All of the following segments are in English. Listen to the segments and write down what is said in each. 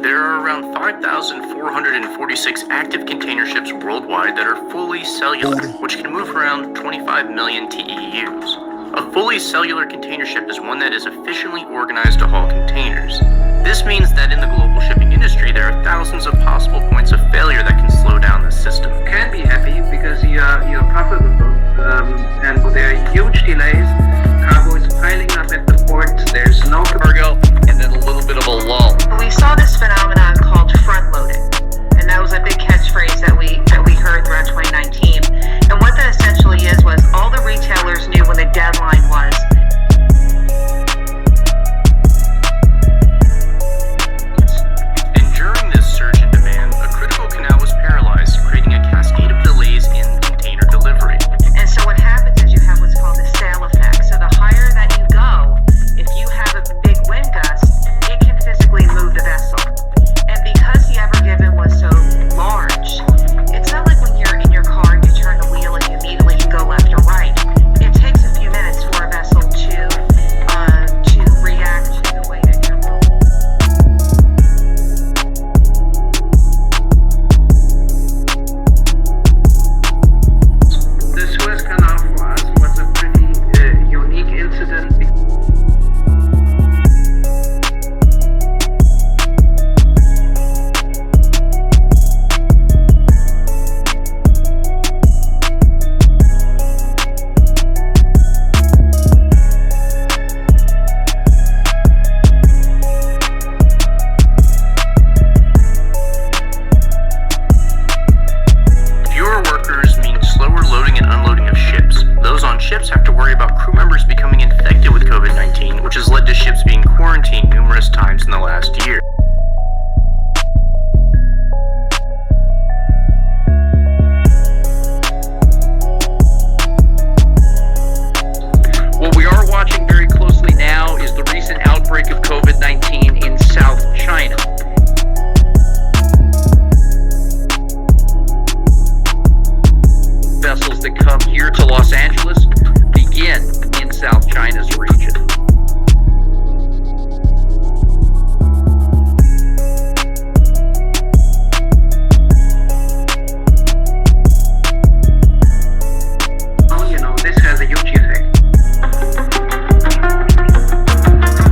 There are around 5,446 active container ships worldwide that are fully cellular, which can move around 25 million TEUs. A fully cellular container ship is one that is efficiently organized to haul containers. This means that in the global shipping industry, there are thousands of possible points of failure that can slow down the system. Can be happy because you're profitable, and there are huge delays. Cargo is piling up at the port. There's no cargo, and then a little bit of a lull. We saw this phenomenon called front loading, and that was a big catchphrase that we heard throughout 2019. And what that essentially is was all the retailers knew when the deadline was. And during this surge in demand, a critical canal was paralyzed, creating a cascade of delays in container delivery. And so what happens is you have what's called the sail effect. So the higher that you go, if you have a big wind gust, it can physically move the vessel. And because the Ever Given was so large, it's not like when you're in your car and you turn the wheel and you immediately can go left or right. It takes a few minutes for a vessel to react to the way that you're moving. The Suez Canal for us was a pretty unique incident. Fewer workers mean slower loading and unloading of ships. Those on ships have to worry about crew members becoming infected with COVID-19, which has led to ships being quarantined numerous times in the last year. What we are watching very closely now is the recent outbreak of COVID-19 in South China. Vessels that come here to Los Angeles begin in South China's region. This has a huge effect.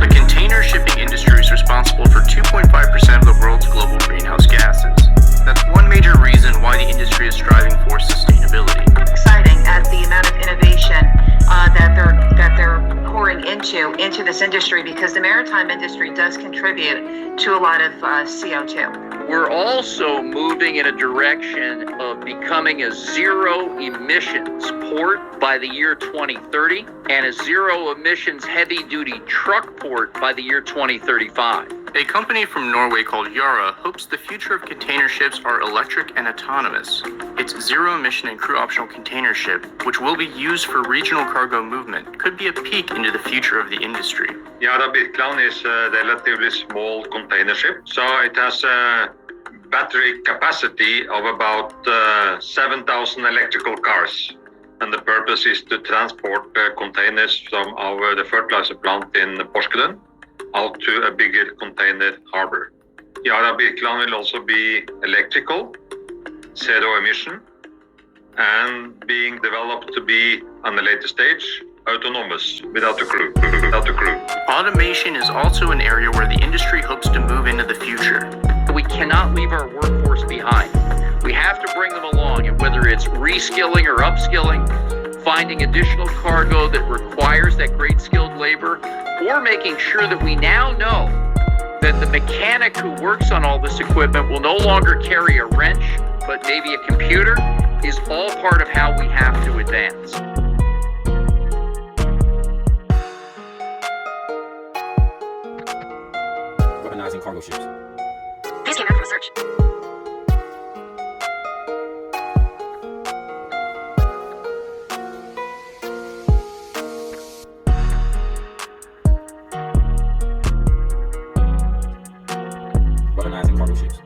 The container shipping industry is responsible for 2.5% of the world's global greenhouse gases. That's one major reason why the industry is striving for sustainability. Exciting at the amount of innovation that they're pouring into this industry, because the maritime industry does contribute to a lot of CO2. We're also moving in a direction of becoming a zero emissions port by the year 2030 and a zero emissions heavy duty truck port by the year 2035. A company from Norway called Yara hopes the future of container ships are electric and autonomous. Its zero-emission and crew-optional container ship, which will be used for regional cargo movement, could be a peek into the future of the industry. Yara Birkeland is a relatively small container ship, so it has a battery capacity of about 7,000 electrical cars. And the purpose is to transport containers from the fertilizer plant in Porsgrunn out to a bigger container harbor. Yara Birkeland will also be electrical, zero emission, and being developed to be, on the later stage, autonomous without a crew. Automation is also an area where the industry hopes to move into the future. We cannot leave our workforce behind. We have to bring them along, and whether it's reskilling or upskilling, finding additional cargo that requires that great skilled labor, or making sure that we now know that the mechanic who works on all this equipment will no longer carry a wrench, but maybe a computer, is all part of how we have to advance. Weaponizing cargo ships. These came out from a search. Weaponizing cargo ships.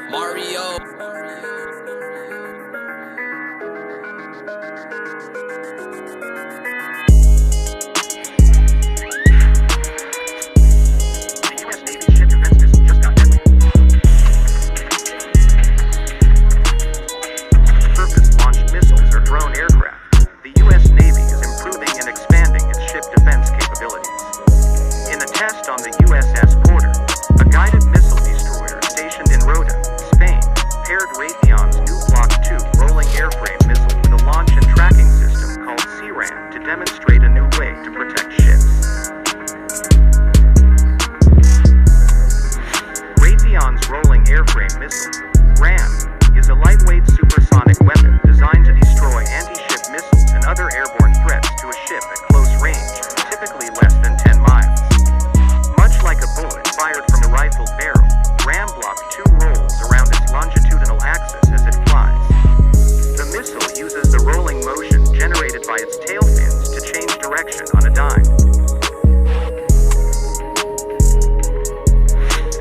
Mario. The U.S. Navy ship defense missile just got deadly. Purpose-launched missiles or drone aircraft. The U.S. Navy is improving and expanding its ship defense capabilities. In a test on the USS Porter, a guided missile destroyer stationed in Rota, Spain, paired Raytheon's new Block II rolling airframe missile with a launch and tracking system called CRAM to demonstrate a new way to protect ships. Raytheon's rolling airframe missile, RAM, is a lightweight supersonic weapon designed to destroy anti-ship missiles and other airborne threats to a ship at close range, typically less than 10 miles. Much like a bullet fired from a rifled barrel, RAM Block II rolls around its longitudinal axis as it flies. The missile uses the rolling motion generated by its tail fins to change direction on a dime.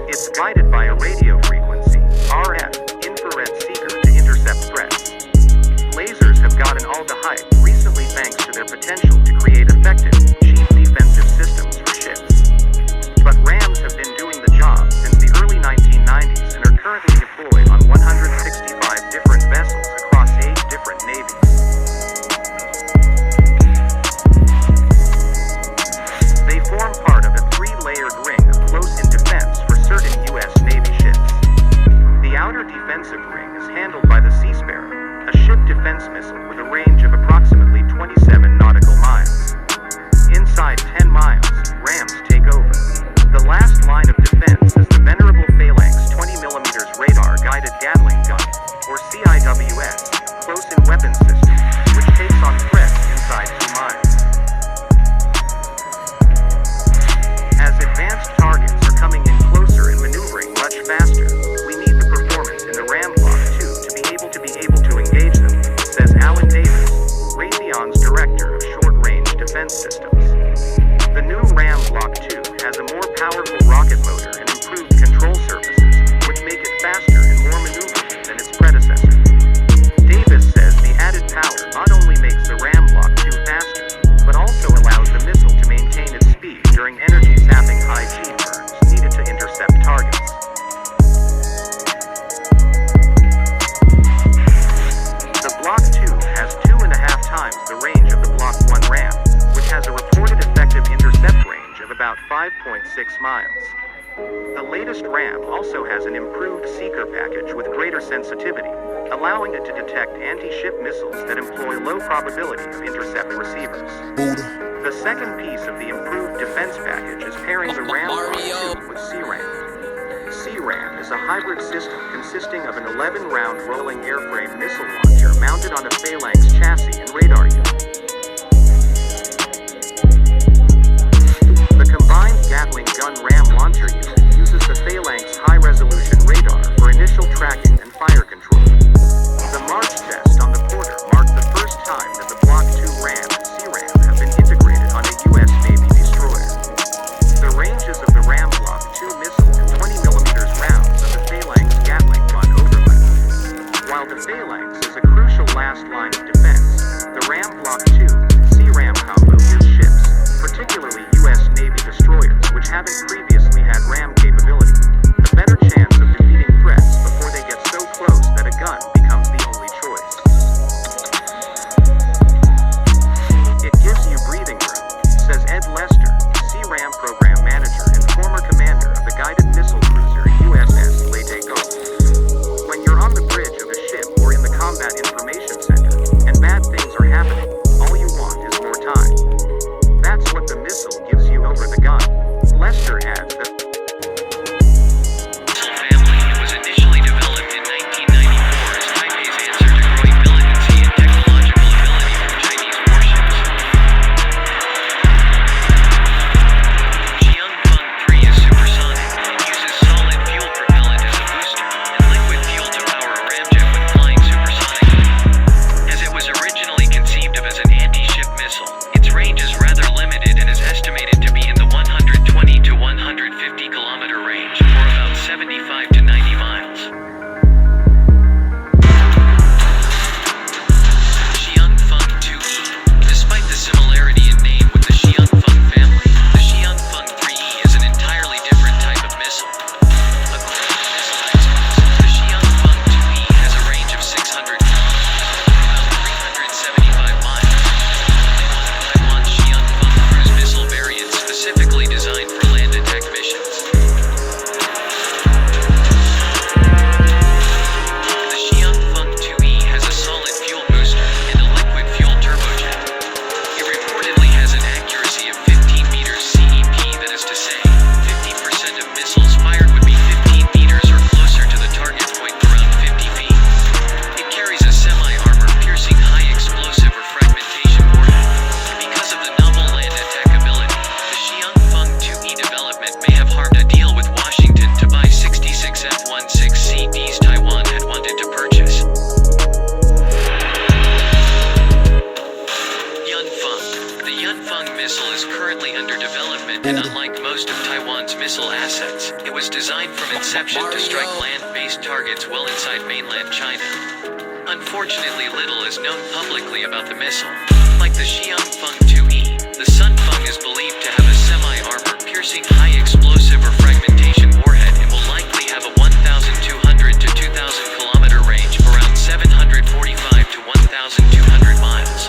It's guided by a radio frequency, RF, infrared seeker to intercept threats. Lasers have gotten all the hype recently thanks to their potential to create effective, cheap defensive systems for ships. But RAMs have been doing the job since the early 1990s and are currently deployed on 165 different vessels across 8 different navies. They form part of a 3-layered ring of close-in defense for certain U.S. Navy ships. The outer defensive ring is handled by the Sea Sparrow, a ship defense missile with a range of approximately 27 nautical miles. Inside 10 miles, RAMs take over. The last line of defense is the venerable Phalanx 20mm radar-guided Gatling gun, or CIWS, close-in weapon system, which takes on threats inside 2 miles. As advanced targets are coming in closer and maneuvering much faster, we need the performance in the RAM Block II to be able to engage them, says Alan Davis, Raytheon's director of short-range defense systems. The new RAM Block II has a more powerful rocket motor and improved control surfaces, which make it faster and more maneuverable than its predecessor. Davis says the added power not only makes the RAM Block II faster, but also allows the missile to maintain its speed during energy-sapping high G burns needed to intercept targets. The Block II has 2.5 times the range of the Block I RAM, which has a reported effective intercept range of about 5.6 miles. The latest RAM also has an improved seeker package with greater sensitivity, allowing it to detect anti-ship missiles that employ low probability of intercept receivers. The second piece of the improved defense package is pairing the RAM Block II with CRAM. CRAM is a hybrid system consisting of an 11-round rolling airframe missile launcher mounted on a Phalanx chassis and radar unit. The combined Gatling gun RAM launcher unit uses the Phalanx high-resolution radar for initial tracking and fire control. The March test on the Porter marked the first time that the Block II RAM and CRAM have been integrated on a U.S. Navy destroyer. The ranges of the RAM Block II missile and 20mm rounds of the Phalanx Gatling gun overlap. While the Phalanx is a crucial last line of defense, the RAM Block II CRAM combo gives ships, particularly U.S. Navy destroyers which haven't previously had RAM capability, a better chance of defeating threats before they get so close that a gun becomes the only choice. It gives you breathing room, says Ed Lester, CRAM program manager and former commander of the guided missile cruiser USS Leyte Gulf. When you're on the bridge of a ship or in the combat information center, and bad things are happening, all you want is more time. That's what the missile gives you over the gun. Lester adds most of Taiwan's missile assets. It was designed from inception to strike land-based targets well inside mainland China. Unfortunately, little is known publicly about the missile. Like the Xiangfeng 2E, the Sunfeng is believed to have a semi-armor piercing high explosive or fragmentation warhead and will likely have a 1,200 to 2,000 kilometer range, around 745 to 1,200 miles.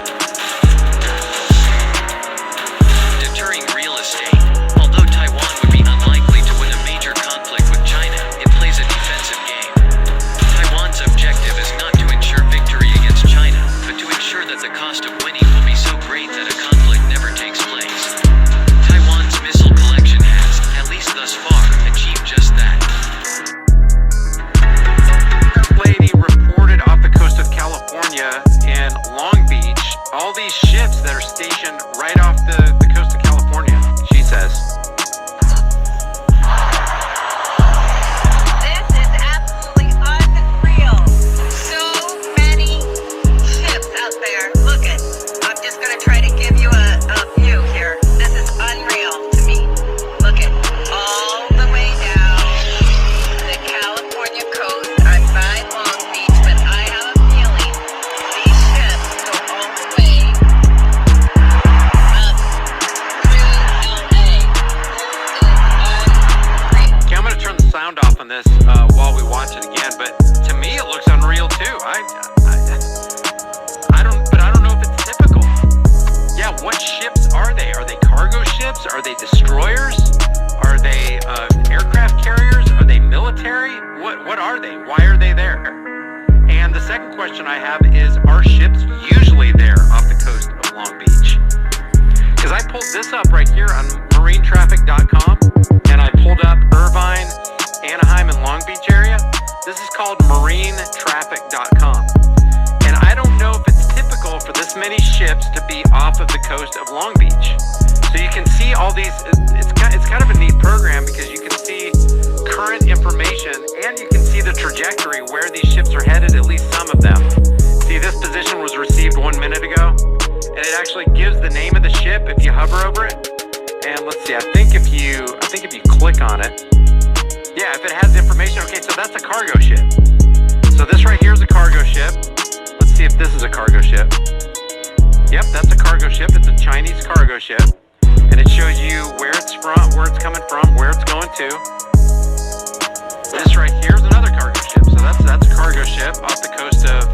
Deterring real estate. Although Taiwan would be unlikely to win a major conflict with China, it plays a defensive game. Taiwan's objective is not to ensure victory against China, but to ensure that the cost of winning will be so great that a conflict never takes place. Taiwan's missile collection has, at least thus far, achieved just that. Lady reported off the coast of California in Long Beach, all these ships that are stationed right off the coast of California, she says. This is absolutely unreal. So many ships out there. Look it. I'm just gonna try to give you a view here. This is unreal to me. Look it. All the way down the California coast. I'm by Long Beach, but I have a feeling these ships go all the way up through LA. This is unreal. Okay, I'm gonna turn the sound off on this while we watch it again, but to me it looks unreal too. I don't know if it's typical. Yeah, what ships are they? Are they cargo ships? Are they destroyers? Are they aircraft carriers? Are they military? What are they? Why are they there? And the second question I have is, are ships usually there off the coast of Long Beach? Because I pulled this up right here on marinetraffic.com, and I pulled up Irvine, Anaheim, and Long Beach area. This is called marinetraffic.com. And I don't know if it's typical for this many ships to be off of the coast of Long Beach. So you can see all these, it's kind of a neat program because you can see current information and you can see the trajectory where these ships are headed, at least some of them. See, this position was received 1 minute ago, and it actually gives the name of the ship if you hover over it. And let's see, I think if you click on it, yeah, if it has information, okay, so that's a cargo ship. So this right here is a cargo ship. Let's see if this is a cargo ship. Yep, that's a cargo ship. It's a Chinese cargo ship. And it shows you where it's from, where it's coming from, where it's going to. This right here is another cargo ship. So that's a cargo ship off the coast of